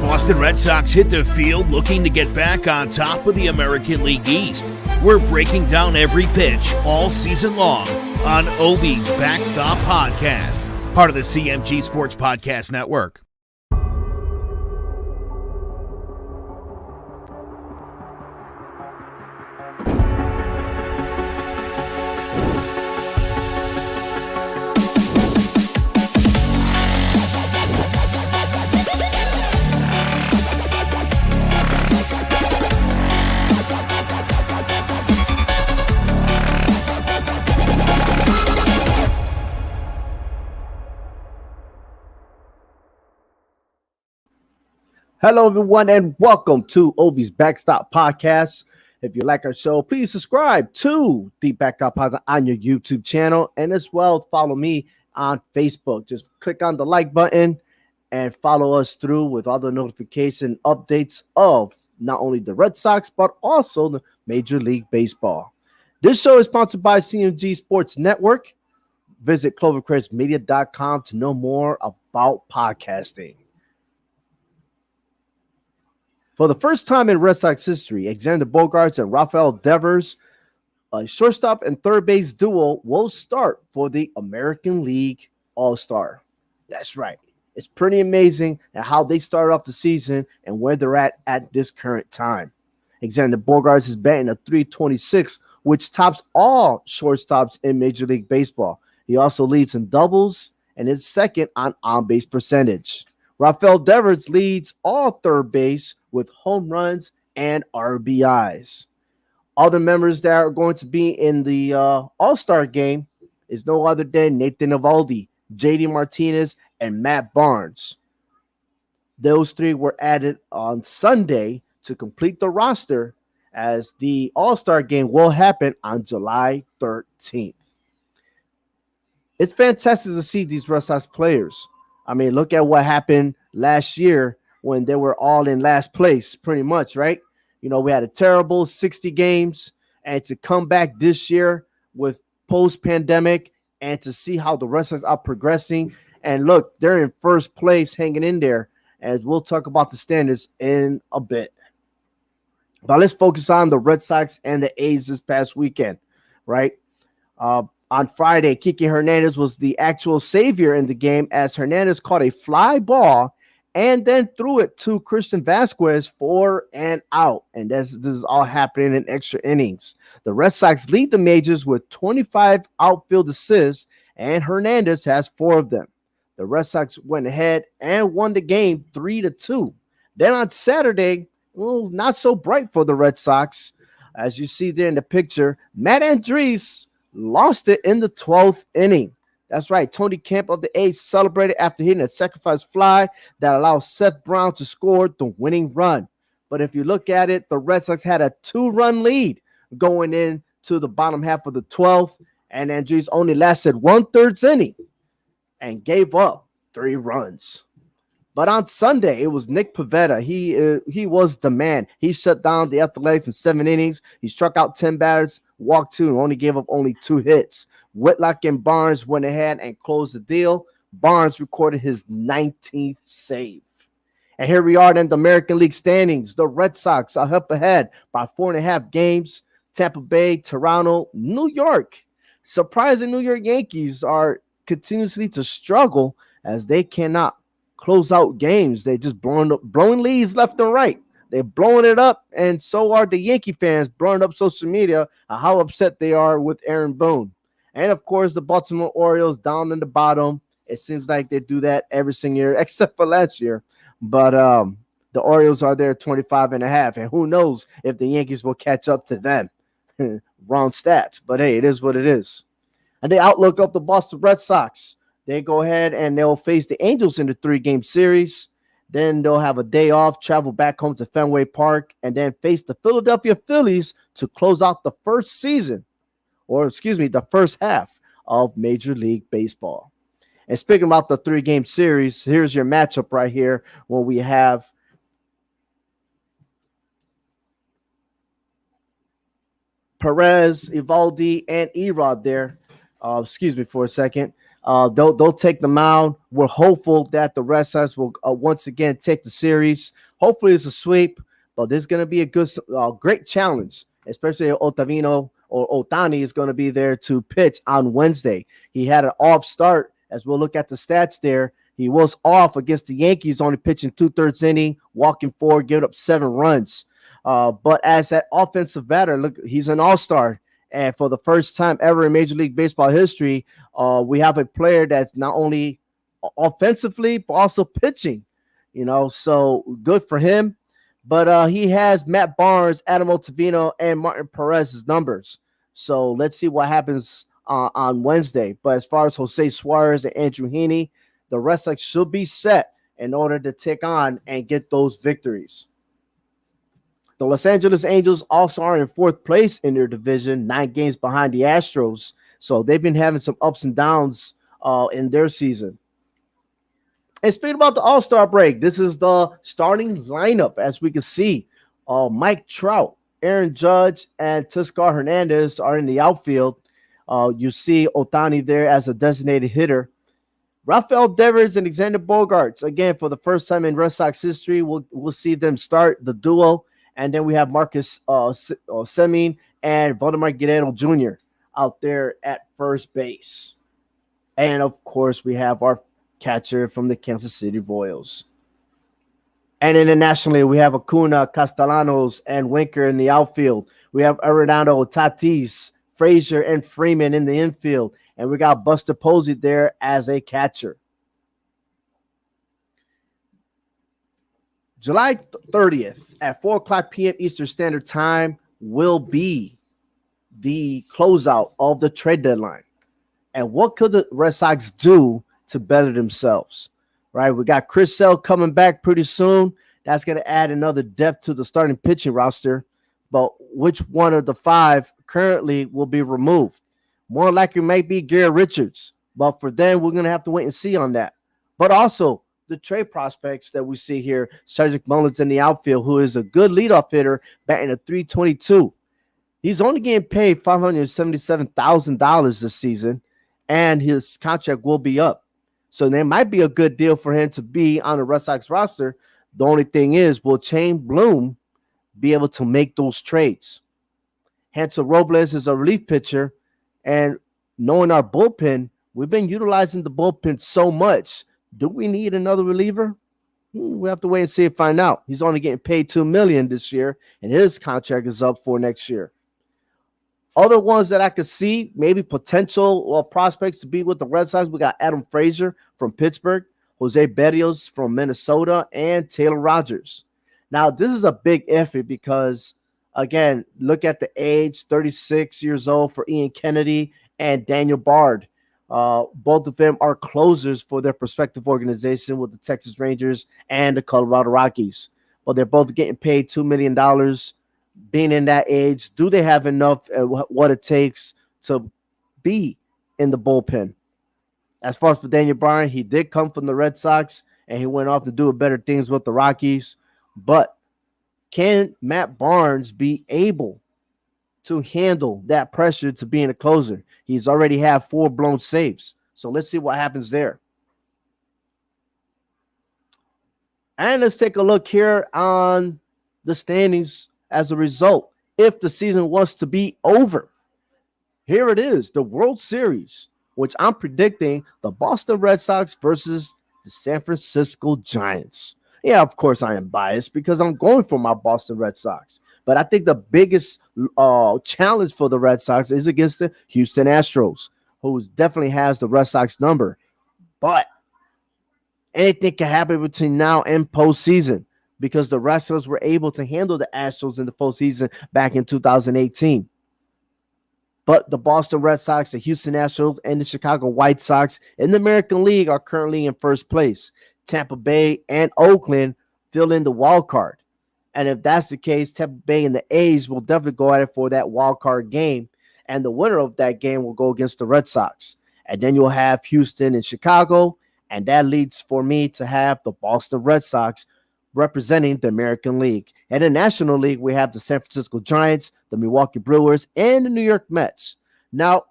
Boston Red Sox hit the field looking to get back on top of the American League East. We're breaking down every pitch all season long on Obi's Backstop Podcast, part of the CMG Sports Podcast Network. Hello, everyone, and welcome to Obi's Backstop Podcast. If you like our show, please subscribe to the Backstop Podcast on your YouTube channel, and as well follow me on Facebook. Just click on the like button and follow us through with all the notification updates of not only the Red Sox, but also the Major League Baseball. This show is sponsored by CMG Sports Network. Visit clovercrestmedia.com to know more about podcasting. For the first time in Red Sox history, Alexander Bogaerts and Rafael Devers, a shortstop and third base duo, will start for the American League All-Star. That's right. It's pretty amazing at how they started off the season and where they're at this current time. Alexander Bogaerts is batting a .326, which tops all shortstops in Major League Baseball. He also leads in doubles and is second on on-base percentage. Rafael Devers leads all third base with home runs and RBIs. Other members that are going to be in the All-Star game is no other than Nathan Eovaldi, JD Martinez, and Matt Barnes. Those three were added on Sunday to complete the roster, as the All-Star game will happen on July 13th. It's fantastic to see these Red Sox players. I mean, look at what happened last year when they were all in last place, pretty much, right? You know, we had a terrible 60 games, and to come back this year with post-pandemic and to see how the Red Sox are progressing. And look, they're in first place hanging in there, and we'll talk about the standings in a bit. But let's focus on the Red Sox and the A's this past weekend, right? On Friday, Kike Hernandez was the actual savior in the game, as Hernandez caught a fly ball and then threw it to Christian Vasquez for an out. And this is all happening in extra innings. The Red Sox lead the majors with 25 outfield assists, and Hernandez has 4 of them. The Red Sox went ahead and won the game 3-2. Then on Saturday, well, not so bright for the Red Sox. As you see there in the picture, Matt Andriese lost it in the 12th inning. That's right. Tony Kemp of the A's celebrated after hitting a sacrifice fly that allowed Seth Brown to score the winning run. But if you look at it, the Red Sox had a 2-run lead going into the bottom half of the 12th, and Andriese only lasted 1/3 inning and gave up 3 runs. But on Sunday, it was Nick Pivetta. He was the man. He shut down the Athletics in 7 innings. He struck out 10 batters, walked 2, and only gave up only 2 hits. Whitlock and Barnes went ahead and closed the deal. Barnes recorded his 19th save. And here we are in the American League standings. The Red Sox are up ahead by 4.5 games. Tampa Bay, Toronto, New York. Surprising New York Yankees are continuously to struggle as they cannot close out games. They just blowing leads left and right. They're blowing it up, and so are the Yankee fans blowing up social media how upset they are with Aaron Boone. And, of course, the Baltimore Orioles down in the bottom. It seems like they do that every single year, except for last year. But the Orioles are there 25.5, and who knows if the Yankees will catch up to them. Wrong stats, but, hey, it is what it is. And the outlook of the Boston Red Sox, they go ahead and they'll face the Angels in the 3-game series. Then they'll have a day off, travel back home to Fenway Park, and then face the Philadelphia Phillies to close out the first half of Major League Baseball. And speaking about the 3-game series, here's your matchup right here where we have Perez, Eovaldi, and Erod there. Excuse me for a second. They'll take the mound. We're hopeful that the Red Sox will once again take the series. Hopefully, it's a sweep, but this is going to be a great challenge, especially Otavino or Otani is going to be there to pitch on Wednesday. He had an off start, as we'll look at the stats there. He was off against the Yankees, only pitching 2/3 inning, walking 4, giving up 7 runs. But as that offensive batter, look, he's an all-star. And for the first time ever in Major League Baseball history, we have a player that's not only offensively, but also pitching, so good for him. But he has Matt Barnes, Adam Ottavino, and Martin Perez's numbers. So let's see what happens on Wednesday. But as far as Jose Suarez and Andrew Heaney, the Red Sox should be set in order to take on and get those victories. The Los Angeles Angels also are in 4th place in their division, 9 games behind the Astros. So they've been having some ups and downs in their season. And speaking about the AllStar Break, this is the starting lineup. As we can see, Mike Trout, Aaron Judge, and Teoscar Hernandez are in the outfield. You see Otani there as a designated hitter. Rafael Devers and Alexander Bogaerts, again, for the first time in Red Sox history, we'll see them start the duo. And then we have Marcus Semien and Vladimir Guerrero Jr. out there at first base. And, of course, we have our catcher from the Kansas City Royals. And internationally, we have Acuna, Castellanos, and Winker in the outfield. We have Arenado, Tatis, Frazier, and Freeman in the infield. And we got Buster Posey there as a catcher. July 30th at 4 o'clock p.m. Eastern Standard Time will be the closeout of the trade deadline. And what could the Red Sox do to better themselves? Right, we got Chris Sale coming back pretty soon. That's going to add another depth to the starting pitching roster. But which one of the 5 currently will be removed? More likely might be Garrett Richards. But for them, we're going to have to wait and see on that. But also, the trade prospects that we see here, Cedric Mullins in the outfield, who is a good leadoff hitter, batting a .322. He's only getting paid $577,000 this season, and his contract will be up. So there might be a good deal for him to be on the Red Sox roster. The only thing is, will Shane Bloom be able to make those trades? Hansel Robles is a relief pitcher, and knowing our bullpen, we've been utilizing the bullpen so much. Do we need another reliever? We have to wait and see and find out. He's only getting paid $2 million this year, and his contract is up for next year. Other ones that I could see, maybe potential prospects to be with the Red Sox, we got Adam Frazier from Pittsburgh, Jose Berrios from Minnesota, and Taylor Rogers. Now, this is a big effort because, again, look at the age, 36 years old for Ian Kennedy and Daniel Bard. Both of them are closers for their respective organization with the Texas Rangers and the Colorado Rockies. But they're both getting paid $2 million. Being in that age, do they have enough what it takes to be in the bullpen? As far as for Daniel Bryan, he did come from the Red Sox, and he went off to do better things with the Rockies. But can Matt Barnes be able to handle that pressure to being a closer? He's already had 4 blown saves. So let's see what happens there. And let's take a look here on the standings as a result. If the season was to be over, here it is, the World Series, which I'm predicting the Boston Red Sox versus the San Francisco Giants. Yeah, of course I am biased because I'm going for my Boston Red Sox. But I think the biggest challenge for the Red Sox is against the Houston Astros, who definitely has the Red Sox number. But anything can happen between now and postseason because the Red Sox were able to handle the Astros in the postseason back in 2018. But the Boston Red Sox, the Houston Astros, and the Chicago White Sox in the American League are currently in first place. Tampa Bay and Oakland fill in the wild card. And if that's the case, Tampa Bay and the A's will definitely go at it for that wild card game. And the winner of that game will go against the Red Sox. And then you'll have Houston and Chicago. And that leads for me to have the Boston Red Sox representing the American League. And in the National League, we have the San Francisco Giants, the Milwaukee Brewers, and the New York Mets. Now,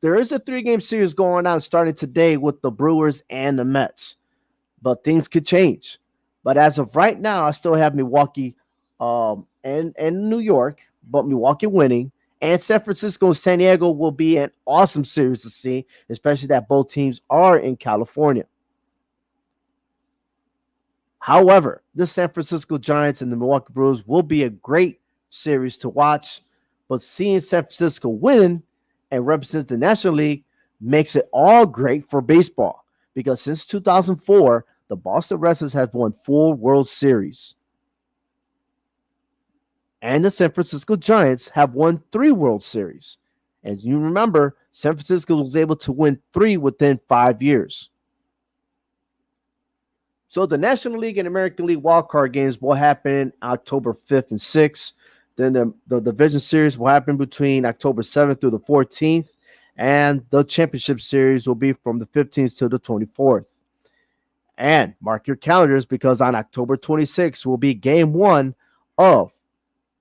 There is a 3-game series going on starting today with the Brewers and the Mets, but things could change. But as of right now, I still have Milwaukee and New York, but Milwaukee winning. And San Francisco and San Diego will be an awesome series to see, especially that both teams are in California. However, the San Francisco Giants and the Milwaukee Brewers will be a great series to watch, but seeing San Francisco win and represent the National League makes it all great for baseball, because since 2004, the Boston Red Sox have won 4 World Series. And the San Francisco Giants have won 3 World Series. As you remember, San Francisco was able to win 3 within 5 years. So the National League and American League wildcard games will happen October 5th and 6th. Then the Division Series will happen between October 7th through the 14th. And the Championship Series will be from the 15th to the 24th. And mark your calendars, because on October 26th will be Game 1 of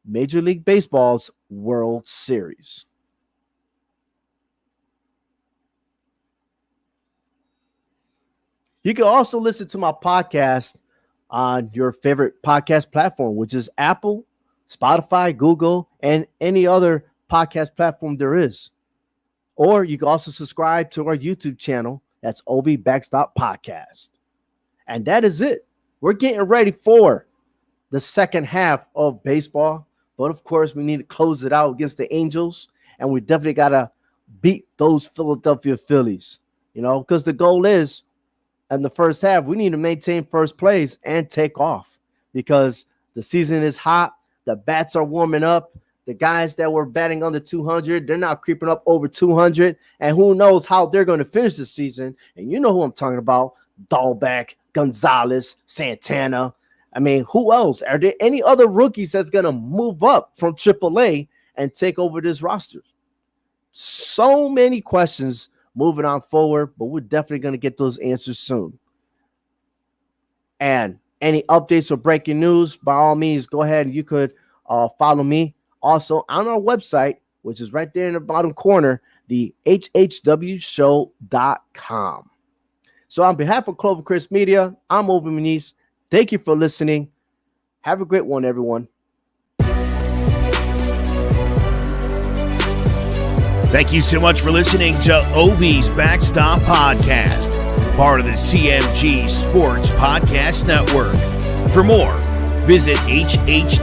Major League Baseball's World Series. You can also listen to my podcast on your favorite podcast platform, which is Apple, Spotify, Google, and any other podcast platform there is. Or you can also subscribe to our YouTube channel. That's OV Backstop Podcast. And that is it. We're getting ready for the second half of baseball. But, of course, we need to close it out against the Angels. And we definitely got to beat those Philadelphia Phillies, because the goal is, in the first half, we need to maintain first place and take off, because the season is hot. The bats are warming up. The guys that were batting under 200, they're now creeping up over 200. And who knows how they're going to finish the season. And you know who I'm talking about. Dahlbeck, Gonzalez, Santana. I mean, who else? Are there any other rookies that's going to move up from AAA and take over this roster? So many questions moving on forward, but we're definitely going to get those answers soon. And any updates or breaking news, by all means, go ahead and you could follow me. Also on our website, which is right there in the bottom corner, the hhwshow.com. So on behalf of Clovercrest Media, I'm Ovi Muniz. Thank you for listening. Have a great one, everyone. Thank you so much for listening to OV's Backstop Podcast, part of the CMG Sports Podcast Network. For more, visit hhwshow.com.